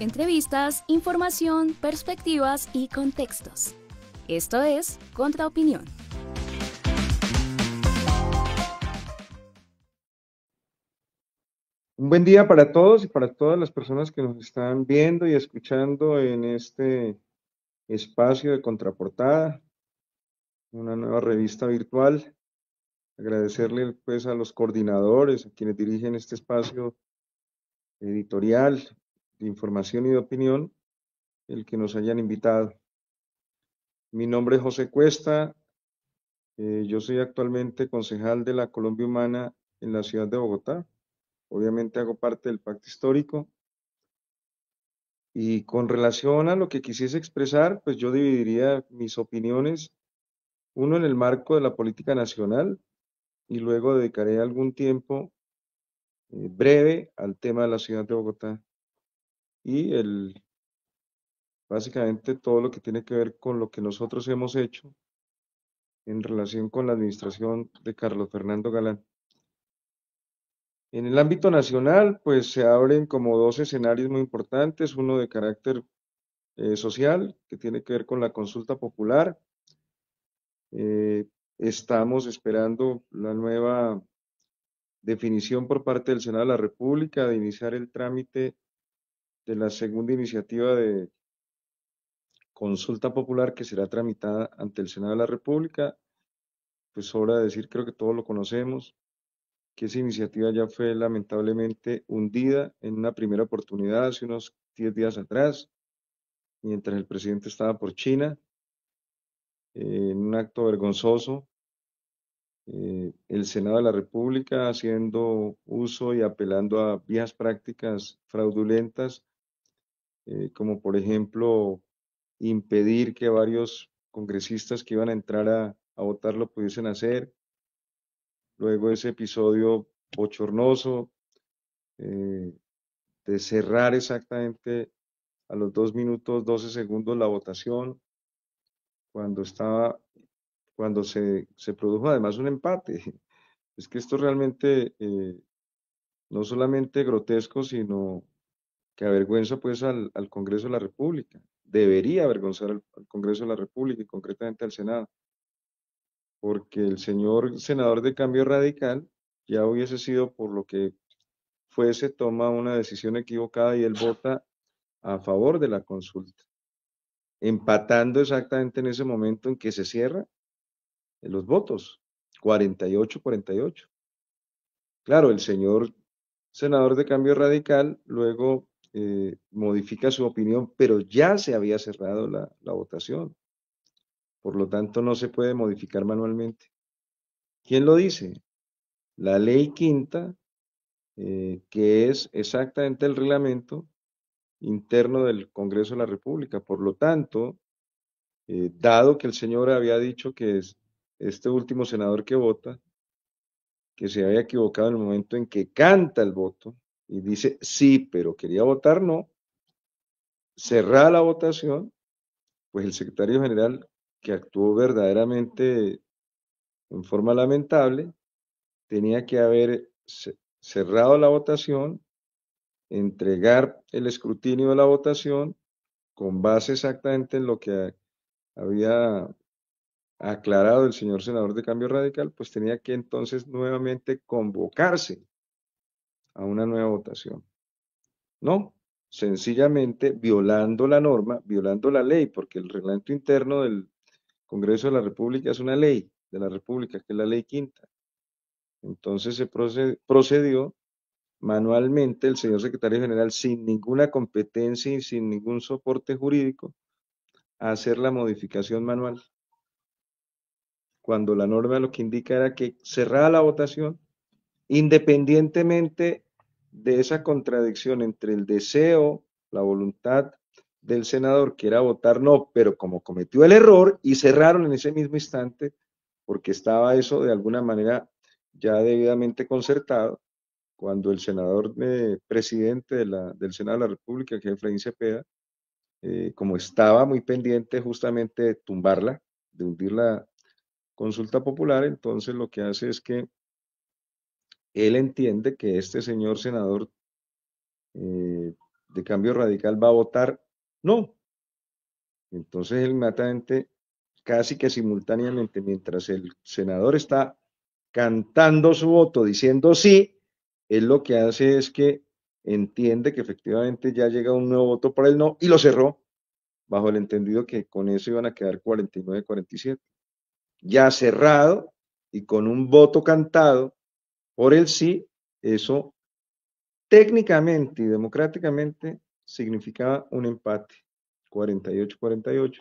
Entrevistas, información, perspectivas y contextos. Esto es Contraopinión. Un buen día para todos y para todas las personas que nos están viendo y escuchando en este espacio de Contraportada, una nueva revista virtual. Agradecerle pues a los coordinadores, a quienes dirigen este espacio editorial de información y de opinión, el que nos hayan invitado. Mi nombre es José Cuesta, yo soy actualmente concejal de la Colombia Humana en la ciudad de Bogotá. Obviamente hago parte del Pacto Histórico. Y con relación a lo que quisiese expresar, pues yo dividiría mis opiniones, uno en el marco de la política nacional y luego dedicaré algún tiempo breve al tema de la ciudad de Bogotá y básicamente todo lo que tiene que ver con lo que nosotros hemos hecho en relación con la administración de Carlos Fernando Galán. En el ámbito nacional, pues se abren como dos escenarios muy importantes, uno de carácter social, que tiene que ver con la consulta popular. Estamos esperando la nueva definición por parte del Senado de la República de iniciar el trámite de la segunda iniciativa de consulta popular que será tramitada ante el Senado de la República. Pues sobra decir, creo que todos lo conocemos, que esa iniciativa ya fue lamentablemente hundida en una primera oportunidad hace unos 10 días atrás, mientras el presidente estaba por China, en un acto vergonzoso. El Senado de la República haciendo uso y apelando a viejas prácticas fraudulentas, como por ejemplo impedir que varios congresistas que iban a entrar a votar lo pudiesen hacer. Luego ese episodio bochornoso eh, de cerrar exactamente a los 2 minutos 12 segundos la votación, cuando estaba, cuando se produjo además un empate. Es que esto realmente no solamente grotesco, sino que avergüenza pues al Congreso de la República. Debería avergonzar al Congreso de la República y concretamente al Senado, porque el señor senador de Cambio Radical ya hubiese sido por lo que fuese, toma una decisión equivocada y él vota a favor de la consulta, empatando exactamente en ese momento en que se cierra los votos, 48-48. Claro, el señor senador de Cambio Radical luego modifica su opinión, pero ya se había cerrado la votación. Por lo tanto, no se puede modificar manualmente. ¿Quién lo dice? La ley quinta, que es exactamente el reglamento interno del Congreso de la República. Por lo tanto, dado que el señor había dicho que es este último senador que vota, que se había equivocado en el momento en que canta el voto y dice sí, pero quería votar no, cerrada la votación, pues el secretario general, que actuó verdaderamente en forma lamentable, tenía que haber cerrado la votación, entregar el escrutinio de la votación con base exactamente en lo que había aclarado el señor senador de Cambio Radical, pues tenía que entonces nuevamente convocarse a una nueva votación. No, sencillamente violando la norma, violando la ley, porque el reglamento interno del Congreso de la República es una ley de la República, que es la ley quinta. Entonces se procedió manualmente el señor secretario general, sin ninguna competencia y sin ningún soporte jurídico, a hacer la modificación manual, cuando la norma lo que indica era que cerrada la votación, independientemente de esa contradicción entre el deseo, la voluntad del senador, que era votar no, pero como cometió el error y cerraron en ese mismo instante, porque estaba eso de alguna manera ya debidamente concertado, cuando el senador presidente del Senado de la República, que es Efraín Cepeda, como estaba muy pendiente justamente de tumbarla, de hundir la consulta popular, entonces lo que hace es que él entiende que este señor senador de Cambio Radical va a votar no. Entonces él inmediatamente, casi que simultáneamente, mientras el senador está cantando su voto diciendo sí, él lo que hace es que entiende que efectivamente ya llega un nuevo voto para el no y lo cerró, bajo el entendido que con eso iban a quedar 49-47. Ya cerrado y con un voto cantado por el sí, eso técnicamente y democráticamente significaba un empate, 48-48.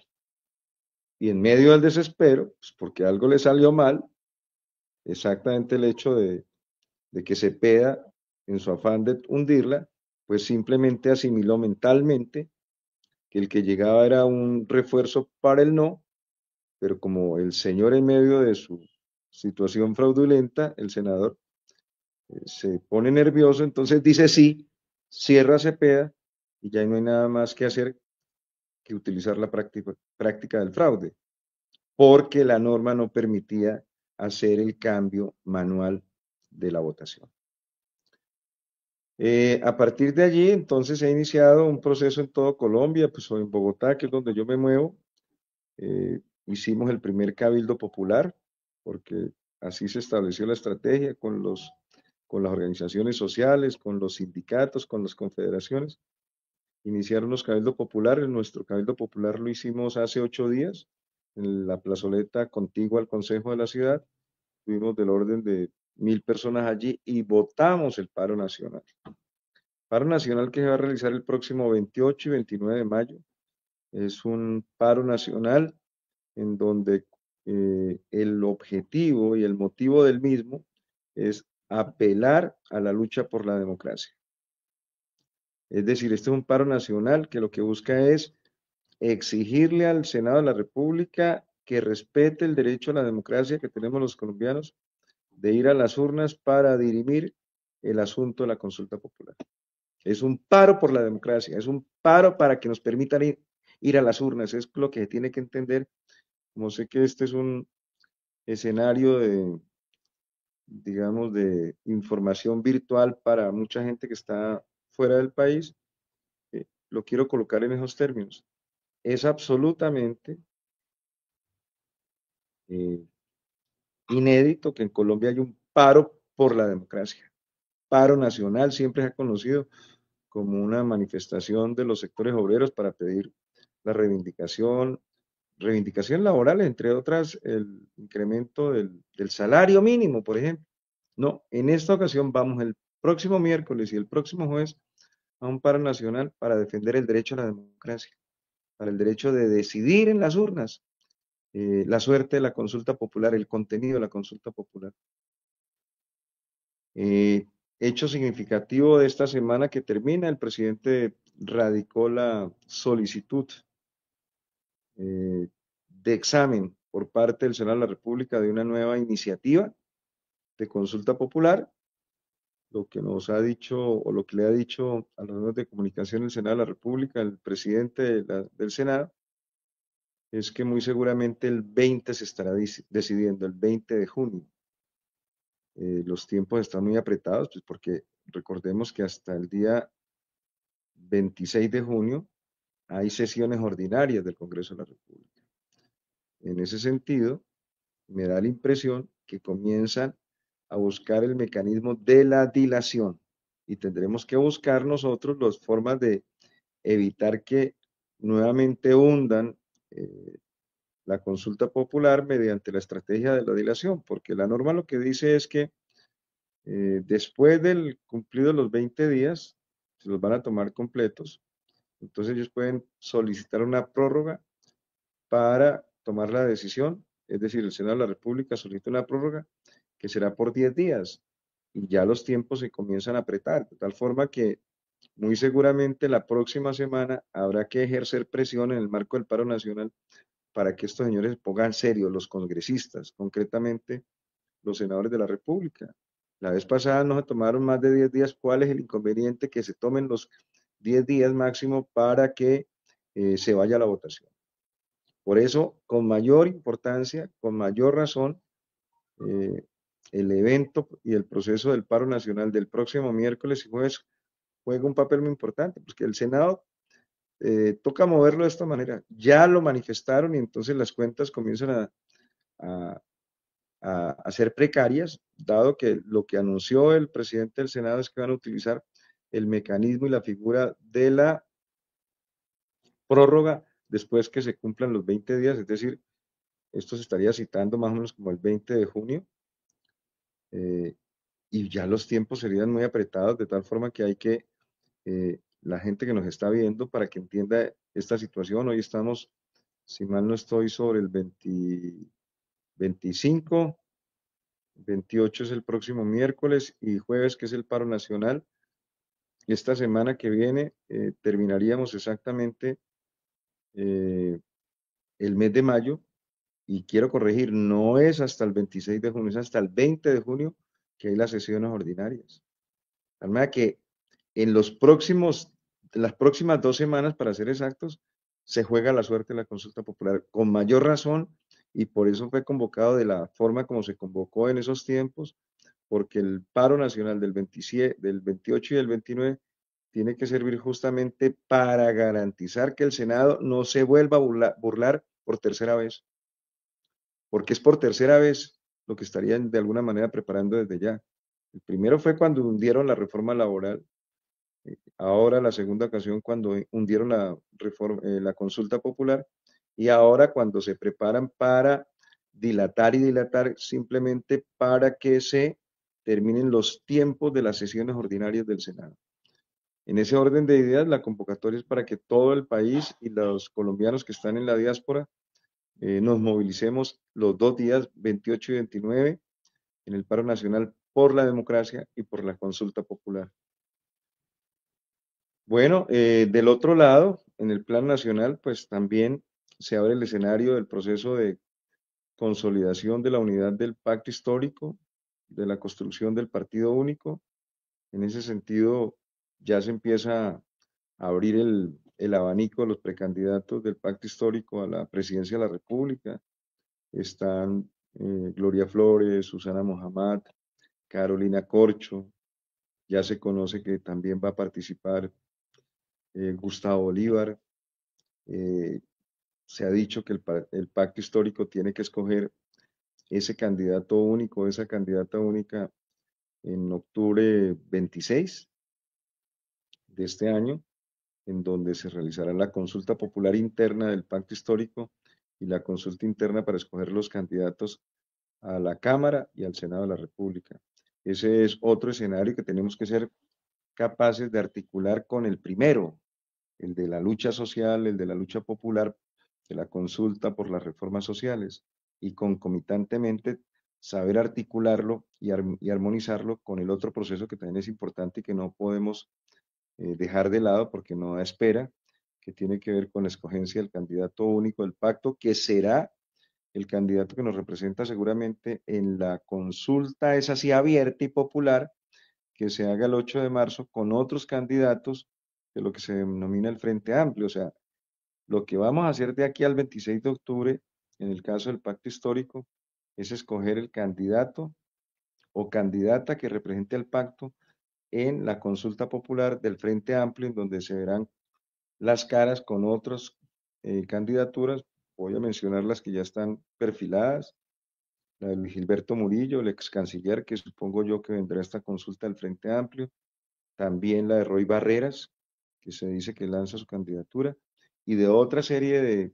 Y en medio del desespero, pues porque algo le salió mal, exactamente el hecho de que Cepeda, en su afán de hundirla, pues simplemente asimiló mentalmente que el que llegaba era un refuerzo para el no, pero como el señor en medio de su situación fraudulenta, el senador se pone nervioso, entonces dice sí, cierra Cepeda y ya no hay nada más que hacer que utilizar la práctica del fraude, porque la norma no permitía hacer el cambio manual de la votación. A partir de allí, entonces, se ha iniciado un proceso en todo Colombia, pues en Bogotá, que es donde yo me muevo, hicimos el primer cabildo popular, porque así se estableció la estrategia con las organizaciones sociales, con los sindicatos, con las confederaciones. Iniciaron los cabildos populares. Nuestro cabildo popular lo hicimos hace 8 días en la plazoleta contigua al Consejo de la Ciudad. Tuvimos del orden de 1.000 personas allí y votamos el paro nacional. Paro nacional que se va a realizar el próximo 28 y 29 de mayo. Es un paro nacional en donde el objetivo y el motivo del mismo es apelar a la lucha por la democracia. Es decir, este es un paro nacional que lo que busca es exigirle al Senado de la República que respete el derecho a la democracia que tenemos los colombianos de ir a las urnas para dirimir el asunto de la consulta popular. Es un paro por la democracia, es un paro para que nos permitan ir a las urnas, es lo que se tiene que entender. Como sé que este es un escenario de, digamos, de información virtual para mucha gente que está fuera del país, lo quiero colocar en esos términos. Es absolutamente eh, inédito que en Colombia haya un paro por la democracia. Paro nacional siempre se ha conocido como una manifestación de los sectores obreros para pedir la reivindicación laboral, entre otras, el incremento del salario mínimo, por ejemplo. No, en esta ocasión vamos el próximo miércoles y el próximo jueves a un paro nacional para defender el derecho a la democracia, para el derecho de decidir en las urnas la suerte de la consulta popular, el contenido de la consulta popular. Hecho significativo de esta semana que termina, el presidente radicó la solicitud de examen por parte del Senado de la República de una nueva iniciativa de consulta popular. Lo que nos ha dicho o lo que le ha dicho a los medios de comunicación el Senado de la República, el presidente del Senado, es que muy seguramente el 20 se estará decidiendo, el 20 de junio. Los tiempos están muy apretados, pues porque recordemos que hasta el día 26 de junio hay sesiones ordinarias del Congreso de la República. En ese sentido, me da la impresión que comienzan a buscar el mecanismo de la dilación y tendremos que buscar nosotros las formas de evitar que nuevamente hundan la consulta popular mediante la estrategia de la dilación, porque la norma lo que dice es que después del cumplido los 20 días, se los van a tomar completos, entonces ellos pueden solicitar una prórroga para tomar la decisión, es decir, el Senado de la República solicita una prórroga que será por 10 días y ya los tiempos se comienzan a apretar, de tal forma que muy seguramente la próxima semana habrá que ejercer presión en el marco del paro nacional para que estos señores pongan serio, los congresistas, concretamente los senadores de la República. La vez pasada no se tomaron más de 10 días. ¿Cuál es el inconveniente que se tomen los 10 días máximo para que se vaya a la votación? Por eso, con mayor importancia, con mayor razón, eh, el evento y el proceso del paro nacional del próximo miércoles y jueves juega un papel muy importante, porque el Senado toca moverlo de esta manera. Ya lo manifestaron y entonces las cuentas comienzan a, a ser precarias, dado que lo que anunció el presidente del Senado es que van a utilizar el mecanismo y la figura de la prórroga después que se cumplan los 20 días, es decir, esto se estaría citando más o menos como el 20 de junio, eh, y ya los tiempos serían muy apretados, de tal forma que hay que, la gente que nos está viendo, para que entienda esta situación, hoy estamos, si mal no estoy, sobre el 20, 25, 28 es el próximo miércoles y jueves, que es el paro nacional. Esta semana que viene terminaríamos exactamente eh, el mes de mayo, y quiero corregir, no es hasta el 26 de junio, es hasta el 20 de junio que hay las sesiones ordinarias. De manera que en las próximas 2 semanas, para ser exactos, se juega la suerte de la consulta popular, con mayor razón, y por eso fue convocado de la forma como se convocó en esos tiempos, porque el paro nacional del 27, del 28 y del 29 tiene que servir justamente para garantizar que el Senado no se vuelva a burlar por tercera vez, porque es por tercera vez lo que estarían de alguna manera preparando desde ya. El primero fue cuando hundieron la reforma laboral, ahora la segunda ocasión cuando hundieron la consulta popular, y ahora cuando se preparan para dilatar y dilatar simplemente para que se terminen los tiempos de las sesiones ordinarias del Senado. En ese orden de ideas, la convocatoria es para que todo el país y los colombianos que están en la diáspora nos movilicemos los 2 días, 28 y 29, en el paro nacional por la democracia y por la consulta popular. Bueno, del otro lado, en el plan nacional, pues también se abre el escenario del proceso de consolidación de la unidad del pacto histórico, de la construcción del partido único. En ese sentido, ya se empieza a abrir el abanico de los precandidatos del pacto histórico a la presidencia de la República. Están Gloria Flores, Susana Mohamed, Carolina Corcho, ya se conoce que también va a participar Gustavo Bolívar. eh, Se ha dicho que el pacto histórico tiene que escoger ese candidato único, esa candidata única en octubre 26 de este año, en donde se realizará la consulta popular interna del pacto histórico y la consulta interna para escoger los candidatos a la Cámara y al Senado de la República. Ese es otro escenario que tenemos que ser capaces de articular con el primero, el de la lucha social, el de la lucha popular, de la consulta por las reformas sociales, y concomitantemente saber articularlo y armonizarlo con el otro proceso que también es importante y que no podemos dejar de lado porque no da espera, que tiene que ver con la escogencia del candidato único del pacto, que será el candidato que nos representa seguramente en la consulta, es así abierta y popular, que se haga el 8 de marzo con otros candidatos de lo que se denomina el Frente Amplio. O sea, lo que vamos a hacer de aquí al 26 de octubre, en el caso del pacto histórico, es escoger el candidato o candidata que represente al pacto en la consulta popular del Frente Amplio, en donde se verán las caras con otras candidaturas. Voy a mencionar las que ya están perfiladas: la de Luis Gilberto Murillo, el ex canciller, que supongo yo que vendrá a esta consulta del Frente Amplio; también la de Roy Barreras, que se dice que lanza su candidatura, y de otra serie de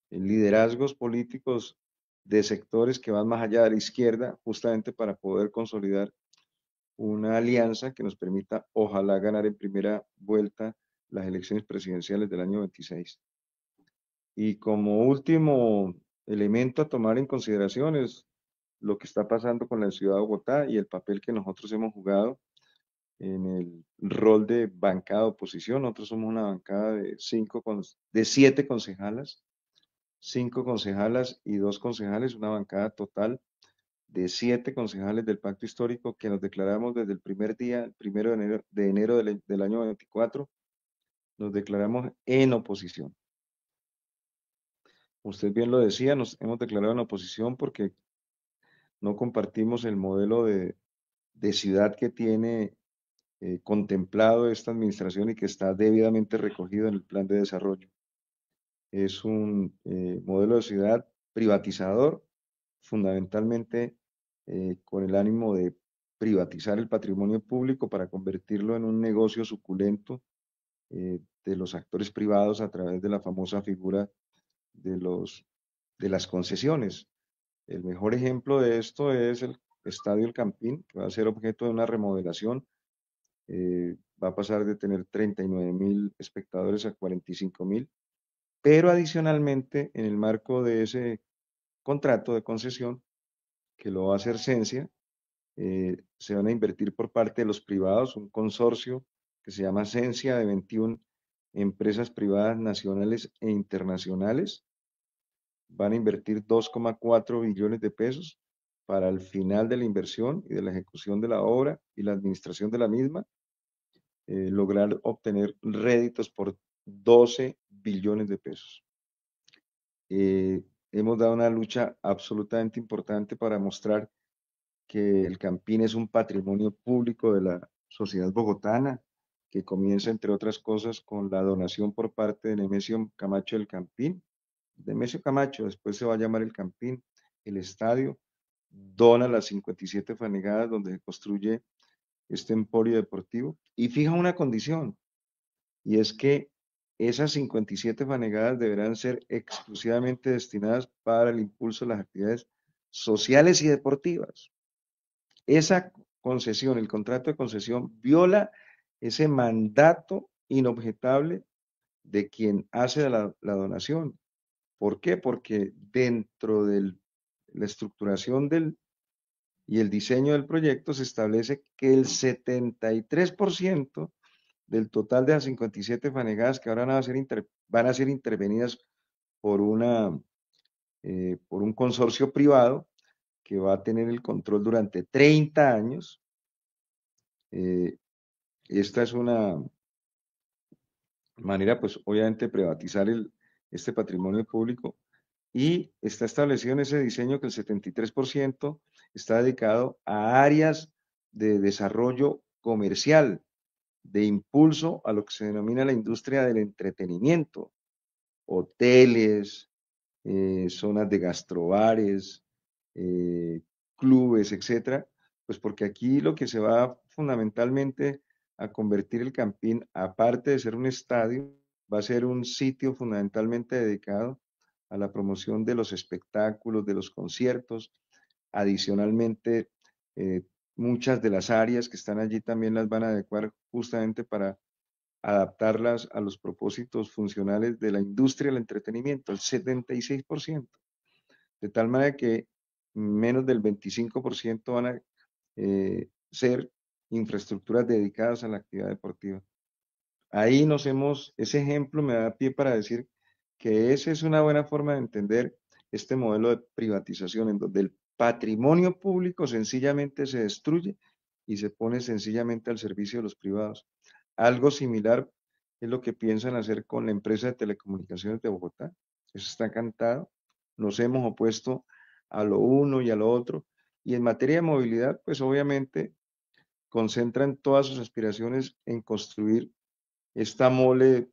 liderazgos políticos de sectores que van más allá de la izquierda, justamente para poder consolidar una alianza que nos permita, ojalá, ganar en primera vuelta las elecciones presidenciales del año 26. Y como último elemento a tomar en consideración es lo que está pasando con la ciudad de Bogotá y el papel que nosotros hemos jugado en el rol de bancada de oposición. Nosotros somos una bancada de 7 concejalas, 5 concejalas y 2 concejales, una bancada total de 7 concejales del Pacto Histórico, que nos declaramos desde el primer día, el 1 de enero del año 24, nos declaramos en oposición. Usted bien lo decía, nos hemos declarado en oposición porque no compartimos el modelo de ciudad que tiene contemplado esta administración y que está debidamente recogido en el plan de desarrollo. Es un modelo de ciudad privatizador, fundamentalmente con el ánimo de privatizar el patrimonio público para convertirlo en un negocio suculento de los actores privados a través de la famosa figura de de las concesiones. El mejor ejemplo de esto es el Estadio El Campín, que va a ser objeto de una remodelación. Va a pasar de tener 39.000 espectadores a 45.000, pero adicionalmente, en el marco de ese contrato de concesión, que lo va a hacer Sensia, se van a invertir por parte de los privados un consorcio que se llama Sensia de 21 empresas privadas nacionales e internacionales. Van a invertir 2,4 billones de pesos para el final de la inversión y de la ejecución de la obra y la administración de la misma, lograr obtener réditos por 12 billones de pesos. Hemos dado una lucha absolutamente importante para mostrar que el Campín es un patrimonio público de la sociedad bogotana, que comienza, entre otras cosas, con la donación por parte de Nemesio Camacho del Campín. Nemesio Camacho, después se va a llamar el Campín, el estadio, dona las 57 fanegadas donde se construye este emporio deportivo y fija una condición, y es que esas 57 fanegadas deberán ser exclusivamente destinadas para el impulso de las actividades sociales y deportivas. Esa concesión, el contrato de concesión, viola ese mandato inobjetable de quien hace la donación. ¿Por qué? Porque dentro de la estructuración y el diseño del proyecto se establece que el 73% del total de las 57 fanegadas que ahora van a ser intervenidas por, por un consorcio privado que va a tener el control durante 30 años. Esta es una manera, pues obviamente, de privatizar este patrimonio público y está establecido en ese diseño que el 73% está dedicado a áreas de desarrollo comercial, de impulso a lo que se denomina la industria del entretenimiento, hoteles, zonas de gastrobares, clubes, etcétera, pues porque aquí lo que se va fundamentalmente a convertir el Campín, aparte de ser un estadio, va a ser un sitio fundamentalmente dedicado a la promoción de los espectáculos, de los conciertos. Adicionalmente, eh, muchas de las áreas que están allí también las van a adecuar justamente para adaptarlas a los propósitos funcionales de la industria del entretenimiento, el 76%, de tal manera que menos del 25% van a ser infraestructuras dedicadas a la actividad deportiva. Ahí ese ejemplo me da pie para decir que esa es una buena forma de entender este modelo de privatización en donde el patrimonio público sencillamente se destruye y se pone sencillamente al servicio de los privados. Algo similar es lo que piensan hacer con la empresa de telecomunicaciones de Bogotá. Eso está cantado. Nos hemos opuesto a lo uno y a lo otro. Y en materia de movilidad, pues obviamente concentran todas sus aspiraciones en construir esta mole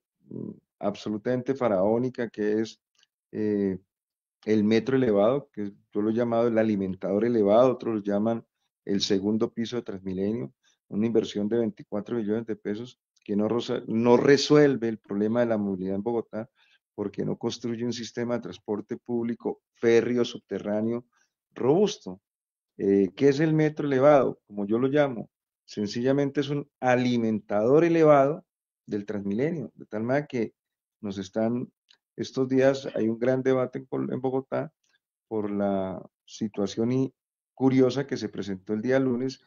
absolutamente faraónica que es eh, el metro elevado, que yo lo he llamado el alimentador elevado, otros lo llaman el segundo piso de Transmilenio, una inversión de 24 billones de pesos que no resuelve el problema de la movilidad en Bogotá porque no construye un sistema de transporte público férreo subterráneo robusto. ¿Qué es el metro elevado? Como yo lo llamo, sencillamente es un alimentador elevado del Transmilenio, de tal manera que estos días hay un gran debate en Bogotá por la situación curiosa que se presentó el día lunes,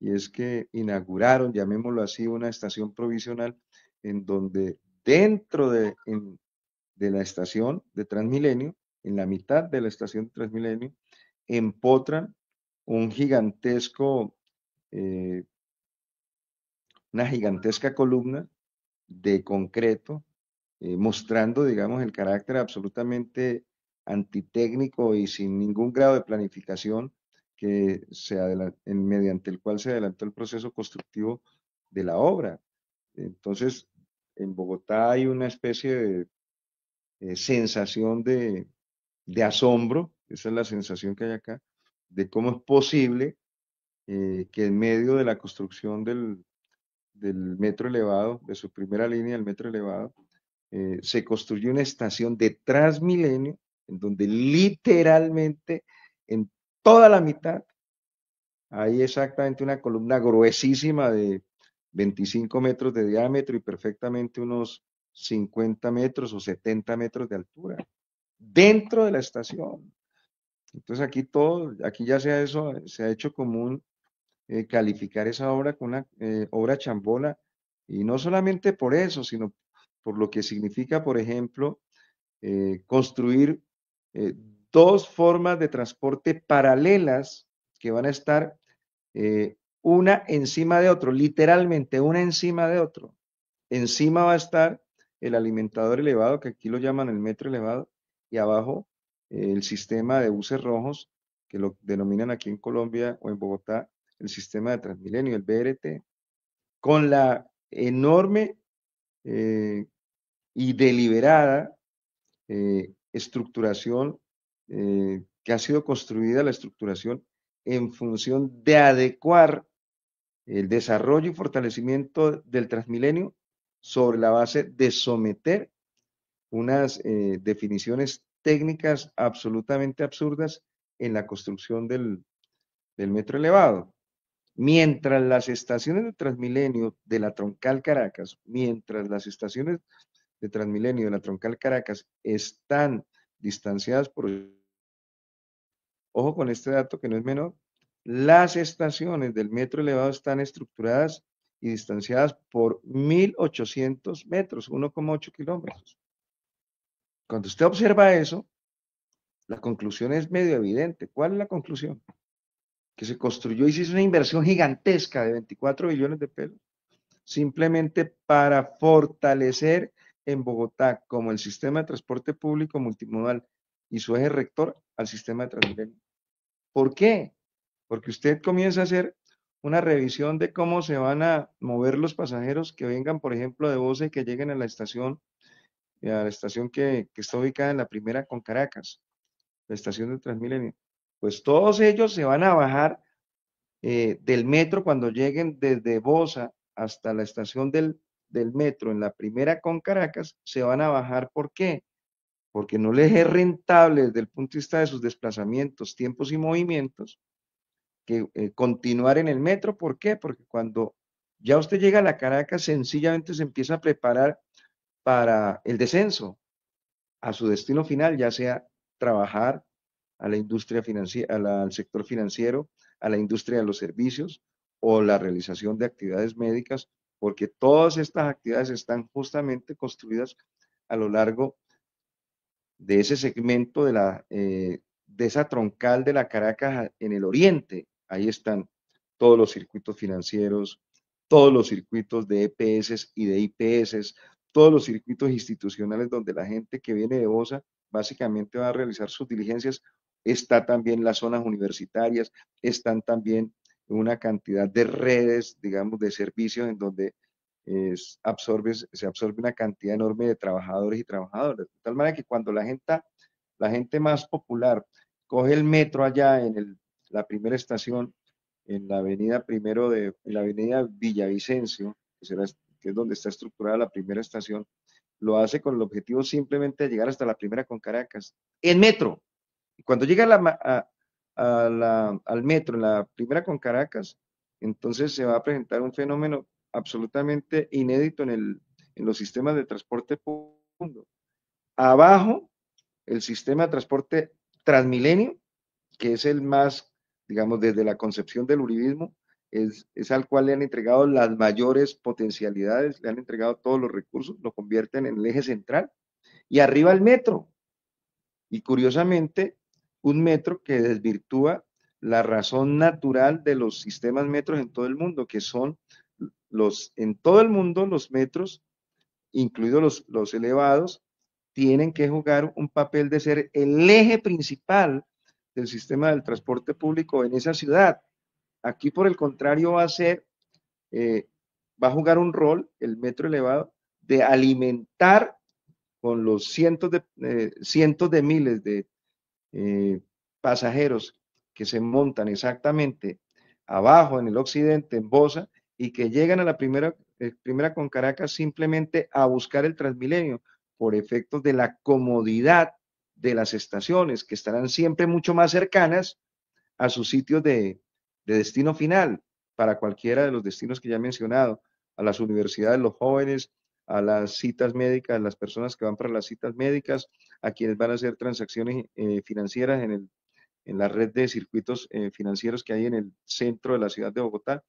y es que inauguraron, llamémoslo así, una estación provisional en donde de la estación de Transmilenio, en la mitad de la estación de Transmilenio, empotran un gigantesco, eh, una gigantesca columna de concreto, mostrando, digamos, el carácter absolutamente antitécnico y sin ningún grado de planificación mediante el cual se adelantó el proceso constructivo de la obra. Entonces, en Bogotá hay una especie de sensación de asombro, esa es la sensación que hay acá, de cómo es posible que en medio de la construcción del metro elevado, de su primera línea del metro elevado, se construyó una estación de Transmilenio, en donde literalmente en toda la mitad hay exactamente una columna gruesísima de 25 metros de diámetro y perfectamente unos 50 metros o 70 metros de altura, dentro de la estación. Entonces aquí todo, aquí ya se ha hecho común calificar esa obra como una obra chambola, y no solamente por eso, sino por lo que significa, por ejemplo, construir eh, dos formas de transporte paralelas que van a estar una encima de otro, literalmente una encima de otro. Encima va a estar el alimentador elevado, que aquí lo llaman el metro elevado, y abajo el sistema de buses rojos, que lo denominan aquí en Colombia o en Bogotá el sistema de Transmilenio, el BRT, con la enorme eh, y deliberada estructuración que ha sido construida, la estructuración en función de adecuar el desarrollo y fortalecimiento del Transmilenio sobre la base de someter unas definiciones técnicas absolutamente absurdas en la construcción del metro elevado. Mientras las estaciones de Transmilenio de la Troncal Caracas, mientras las estaciones de Transmilenio de la Troncal Caracas están distanciadas por, ojo con este dato que no es menor, las estaciones del metro elevado están estructuradas y distanciadas por 1.800 metros, 1,8 kilómetros. Cuando usted observa eso, la conclusión es medio evidente. ¿Cuál es la conclusión? Que se construyó y se hizo una inversión gigantesca de 24 billones de pesos, simplemente para fortalecer en Bogotá como el sistema de transporte público multimodal y su eje rector al sistema de Transmilenio. ¿Por qué? Porque usted comienza a hacer una revisión de cómo se van a mover los pasajeros que vengan, por ejemplo, de Bosa y que lleguen a la estación que está ubicada en la primera con Caracas, la estación de Transmilenio. Pues todos ellos se van a bajar del metro cuando lleguen desde Bosa hasta la estación del metro en la primera con Caracas, se van a bajar. ¿Por qué? Porque no les es rentable desde el punto de vista de sus desplazamientos, tiempos y movimientos que continuar en el metro. ¿Por qué? Porque cuando ya usted llega a la Caracas, sencillamente se empieza a preparar para el descenso a su destino final, ya sea trabajar a la industria financiera, al sector financiero, a la industria de los servicios o la realización de actividades médicas, porque todas estas actividades están justamente construidas a lo largo de ese segmento de esa troncal de la Caracas en el oriente. Ahí están todos los circuitos financieros, todos los circuitos de EPS y de IPS, todos los circuitos institucionales donde la gente que viene de Bosa básicamente va a realizar sus diligencias. Está también las zonas universitarias, están también una cantidad de redes, digamos, de servicios en donde se absorbe una cantidad enorme de trabajadores y trabajadoras. De tal manera que cuando la gente más popular coge el metro allá en la primera estación, en la avenida en la avenida Villavicencio, que es donde está estructurada la primera estación, lo hace con el objetivo simplemente de llegar hasta la primera con Caracas, en metro. Y cuando llega al metro, en la primera con Caracas, entonces se va a presentar un fenómeno absolutamente inédito en los sistemas de transporte público. Abajo, el sistema de transporte Transmilenio, que es el más, digamos, desde la concepción del uribismo, es al cual le han entregado las mayores potencialidades, le han entregado todos los recursos, lo convierten en el eje central. Y arriba el metro. Y curiosamente, un metro que desvirtúa la razón natural de los sistemas metros en todo el mundo, que son en todo el mundo los metros, incluidos los elevados, tienen que jugar un papel de ser el eje principal del sistema del transporte público en esa ciudad. Aquí, por el contrario, eh, va a jugar un rol, el metro elevado, de alimentar con los cientos de miles de pasajeros que se montan exactamente abajo en el occidente, en Bosa, y que llegan a la primera con Caracas simplemente a buscar el Transmilenio por efectos de la comodidad de las estaciones, que estarán siempre mucho más cercanas a sus sitios de destino final, para cualquiera de los destinos que ya he mencionado, a las universidades, los jóvenes, a las citas médicas, las personas que van para las citas médicas, a quienes van a hacer transacciones financieras en la red de circuitos financieros que hay en el centro de la ciudad de Bogotá,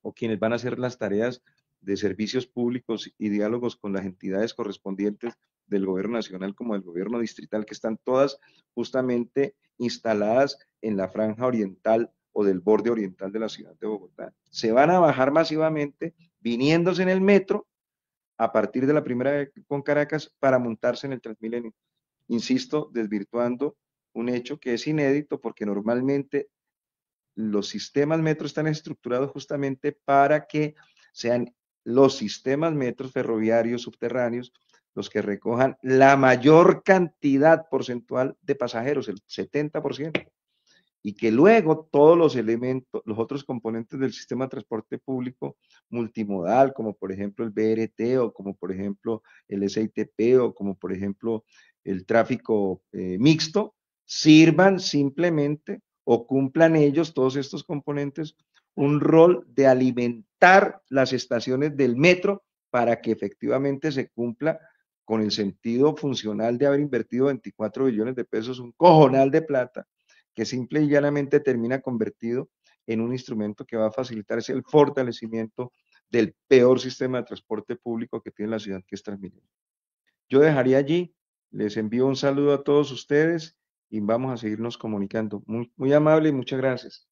o quienes van a hacer las tareas de servicios públicos y diálogos con las entidades correspondientes del gobierno nacional como del gobierno distrital, que están todas justamente instaladas en la franja oriental o del borde oriental de la ciudad de Bogotá. Se van a bajar masivamente viniéndose en el metro a partir de la primera con Caracas para montarse en el Transmilenio. Insisto, desvirtuando un hecho que es inédito porque normalmente los sistemas metro están estructurados justamente para que sean los sistemas metros ferroviarios subterráneos los que recojan la mayor cantidad porcentual de pasajeros, el 70%, y que luego todos los elementos, los otros componentes del sistema de transporte público multimodal, como por ejemplo el BRT o como por ejemplo el SITP o como por ejemplo el tráfico mixto, sirvan simplemente o cumplan ellos, todos estos componentes, un rol de alimentar las estaciones del metro para que efectivamente se cumpla con el sentido funcional de haber invertido 24 billones de pesos, un cojonal de plata, que simple y llanamente termina convertido en un instrumento que va a facilitar el fortalecimiento del peor sistema de transporte público que tiene la ciudad, que es Transmilenio. Yo dejaría allí, les envío un saludo a todos ustedes y vamos a seguirnos comunicando. Muy, muy amable y muchas gracias.